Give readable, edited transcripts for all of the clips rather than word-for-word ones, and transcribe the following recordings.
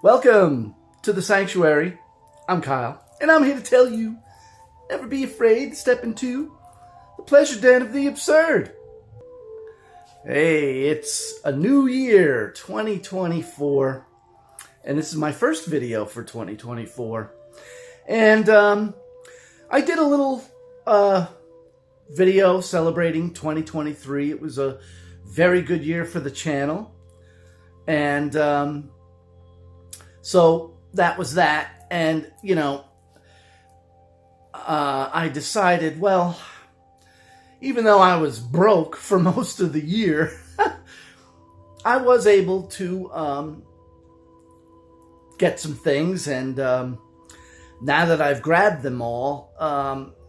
Welcome to the sanctuary. I'm Kyle, and I'm here to tell you, never be afraid to step into the pleasure den of the absurd. Hey, it's a new year, 2024, and this is my first video for 2024. And I did a little video celebrating 2023. It was a very good year for the channel, and so that was that. And, you know, I decided, well, even though I was broke for most of the year, I was able to get some things. And now that I've grabbed them all,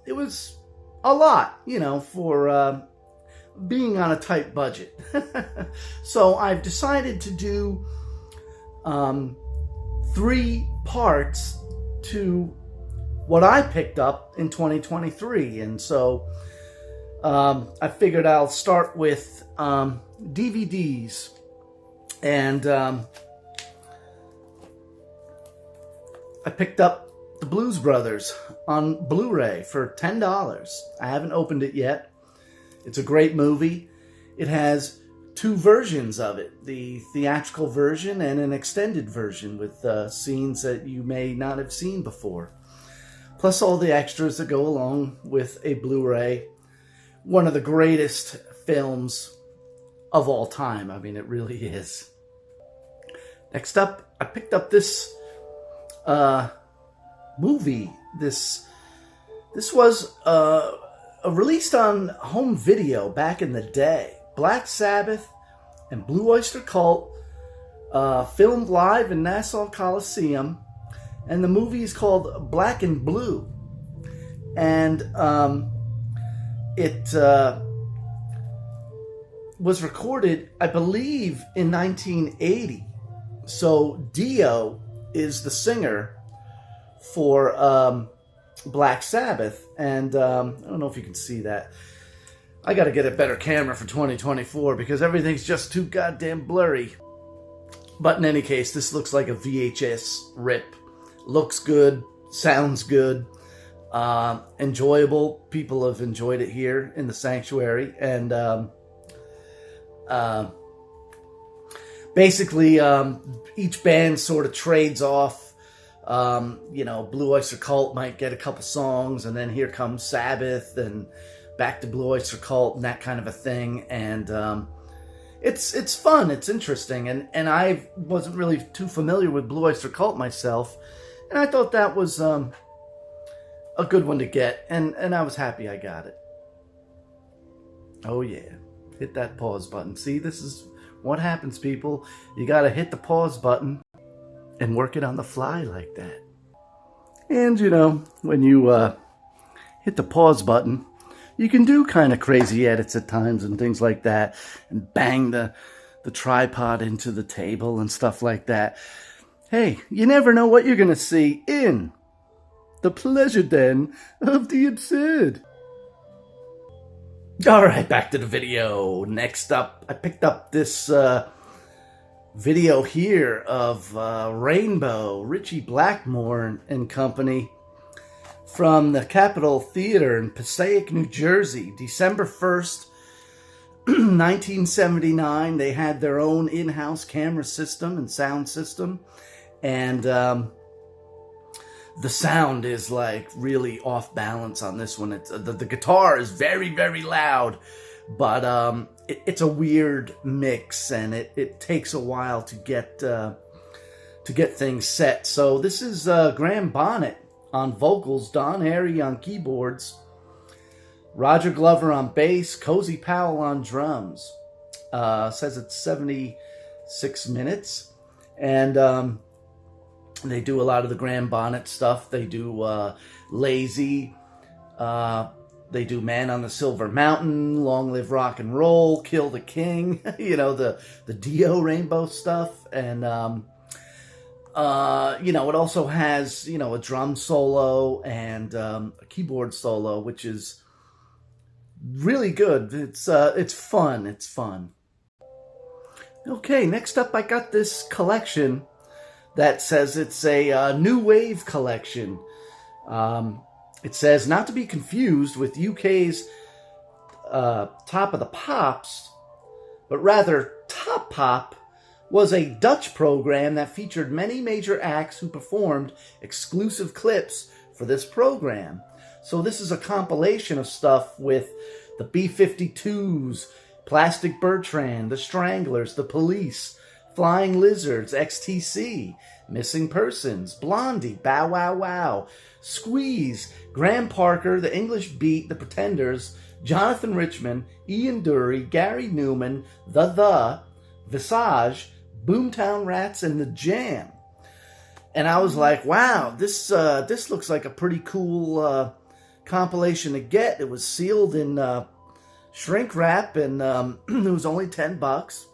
it was a lot, you know, for being on a tight budget. So I've decided to do 3 parts to what I picked up in 2023. And so I figured I'll start with DVDs. And I picked up The Blues Brothers on Blu-ray for $10. I haven't opened it yet. It's a great movie. It has 2 versions of it, the theatrical version and an extended version with scenes that you may not have seen before, plus all the extras that go along with a Blu-ray. One of the greatest films of all time. I mean, it really is. Next up, I picked up this movie. This was released on home video back in the day. Black Sabbath and Blue Oyster Cult, filmed live in Nassau Coliseum, and the movie is called Black and Blue. And it was recorded, I believe, in 1980. So Dio is the singer for Black Sabbath, and I don't know if you can see that. I gotta get a better camera for 2024 because everything's just too goddamn blurry. But in any case, this looks like a VHS rip. Looks good, sounds good, enjoyable. People have enjoyed it here in the sanctuary. And basically, each band sort of trades off. You know, Blue Oyster Cult might get a couple songs, and then here comes Sabbath, and back to Blue Oyster Cult, and that kind of a thing. And it's fun, it's interesting, and I wasn't really too familiar with Blue Oyster Cult myself, and I thought that was a good one to get, and I was happy I got it. Oh yeah, hit that pause button. See, this is what happens, people. You gotta hit the pause button and work it on the fly like that. And you know, when you hit the pause button, you can do kind of crazy edits at times and things like that, and bang the tripod into the table and stuff like that. Hey, you never know what you're going to see in the pleasure den of the absurd. All right, back to the video. Next up, I picked up this video here of Rainbow, Ritchie Blackmore and company, from the Capitol Theater in Passaic, New Jersey, December 1st, 1979. They had their own in-house camera system and sound system, and the sound is like really off balance on this one. It's the guitar is very, very loud, but it's a weird mix, and it takes a while to get things set. So this is Graham Bonnet on vocals, Don Harry on keyboards, Roger Glover on bass, Cozy Powell on drums. Says it's 76 minutes, and they do a lot of the Graham Bonnet stuff. They do Lazy, they do Man on the Silver Mountain, Long Live Rock and Roll, Kill the King, you know, the Dio Rainbow stuff. And you know, it also has, you know, a drum solo and a keyboard solo, which is really good. It's fun. It's fun. Okay, next up I got this collection that says it's a new wave collection. It says, not to be confused with UK's Top of the Pops, but rather Top Pop was a Dutch program that featured many major acts who performed exclusive clips for this program. So this is a compilation of stuff with the B-52s, Plastic Bertrand, the Stranglers, the Police, Flying Lizards, XTC, Missing Persons, Blondie, Bow Wow Wow, Squeeze, Graham Parker, The English Beat, The Pretenders, Jonathan Richman, Ian Dury, Gary Newman, The, Visage, Boomtown Rats, and The Jam. And I was like, wow, this looks like a pretty cool compilation to get. It was sealed in shrink wrap, and it was only $10.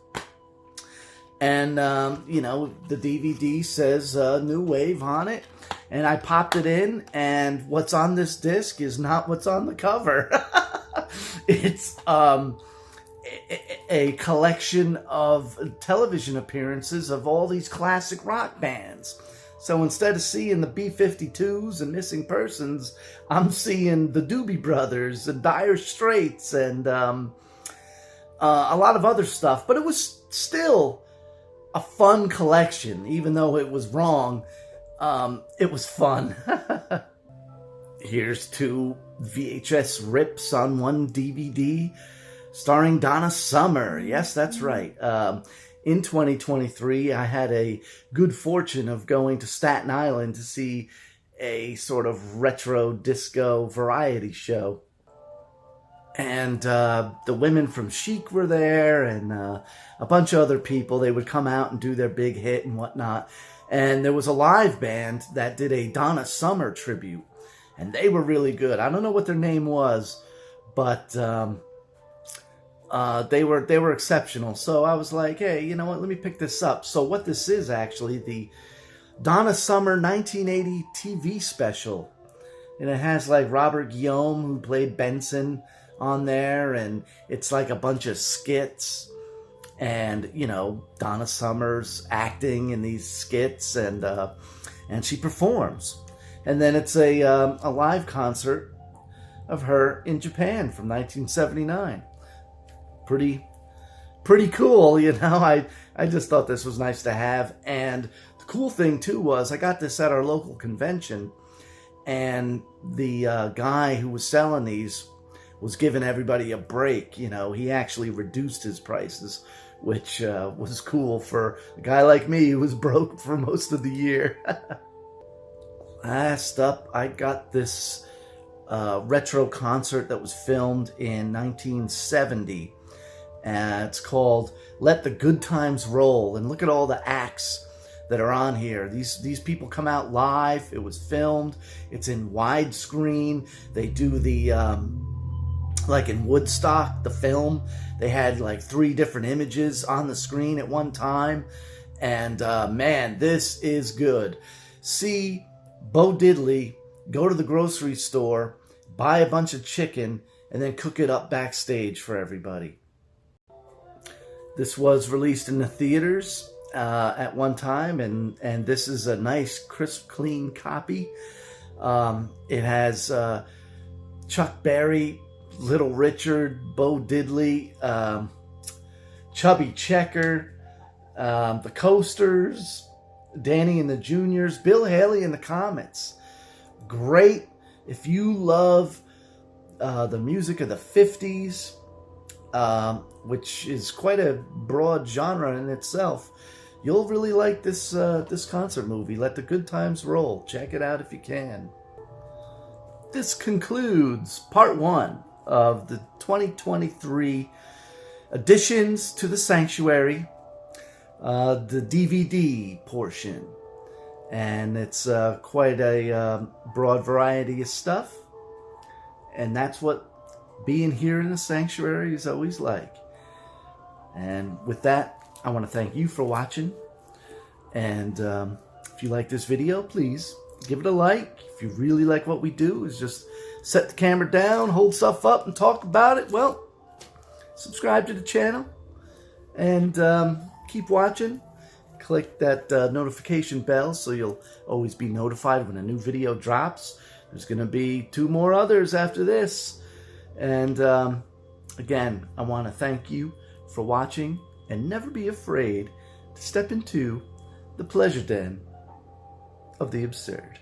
And, you know, the DVD says New Wave on it. And I popped it in, and what's on this disc is not what's on the cover. It's a collection of television appearances of all these classic rock bands. So instead of seeing the B-52s and Missing Persons, I'm seeing the Doobie Brothers and Dire Straits and a lot of other stuff. But it was still a fun collection, even though it was wrong. It was fun. Here's 2 VHS rips on 1 DVD starring Donna Summer. Yes, that's right. In 2023, I had a good fortune of going to Staten Island to see a sort of retro disco variety show. And the women from Chic were there, and a bunch of other people. They would come out and do their big hit and whatnot. And there was a live band that did a Donna Summer tribute, and they were really good. I don't know what their name was, but they were exceptional. So I was like, hey, you know what? Let me pick this up. So what this is actually the Donna Summer 1980 TV special, and it has like Robert Guillaume, who played Benson, on there, and it's like a bunch of skits. And, you know, Donna Summer's acting in these skits, and she performs. And then it's a live concert of her in Japan from 1979. Pretty cool, you know. I just thought this was nice to have. And the cool thing, too, was I got this at our local convention, and the guy who was selling these was giving everybody a break. You know, he actually reduced his prices, which was cool for a guy like me who was broke for most of the year. Last up, I got this retro concert that was filmed in 1970. It's called Let the Good Times Roll. And look at all the acts that are on here. These people come out live. It was filmed. It's in widescreen. They do the... like in Woodstock, the film, they had like 3 different images on the screen at one time. And man, this is good. See Bo Diddley go to the grocery store, buy a bunch of chicken, and then cook it up backstage for everybody. This was released in the theaters at one time, and this is a nice, crisp, clean copy. It has Chuck Berry, Little Richard, Bo Diddley, Chubby Checker, the Coasters, Danny and the Juniors, Bill Haley and the Comets. Great. If you love the music of the 50s, which is quite a broad genre in itself, you'll really like this this concert movie, Let the Good Times Roll. Check it out if you can. This concludes part 1 of the 2023 additions to the Sanctuary, the DVD portion. And it's quite a broad variety of stuff. And that's what being here in the Sanctuary is always like. And with that, I want to thank you for watching. And if you like this video, please give it a like. If you really like what we do, is just set the camera down, hold stuff up, and talk about it, well, subscribe to the channel and keep watching, click that notification bell so you'll always be notified when a new video drops. There's going to be 2 more others after this. And again, I want to thank you for watching, and never be afraid to step into the pleasure den of the absurd.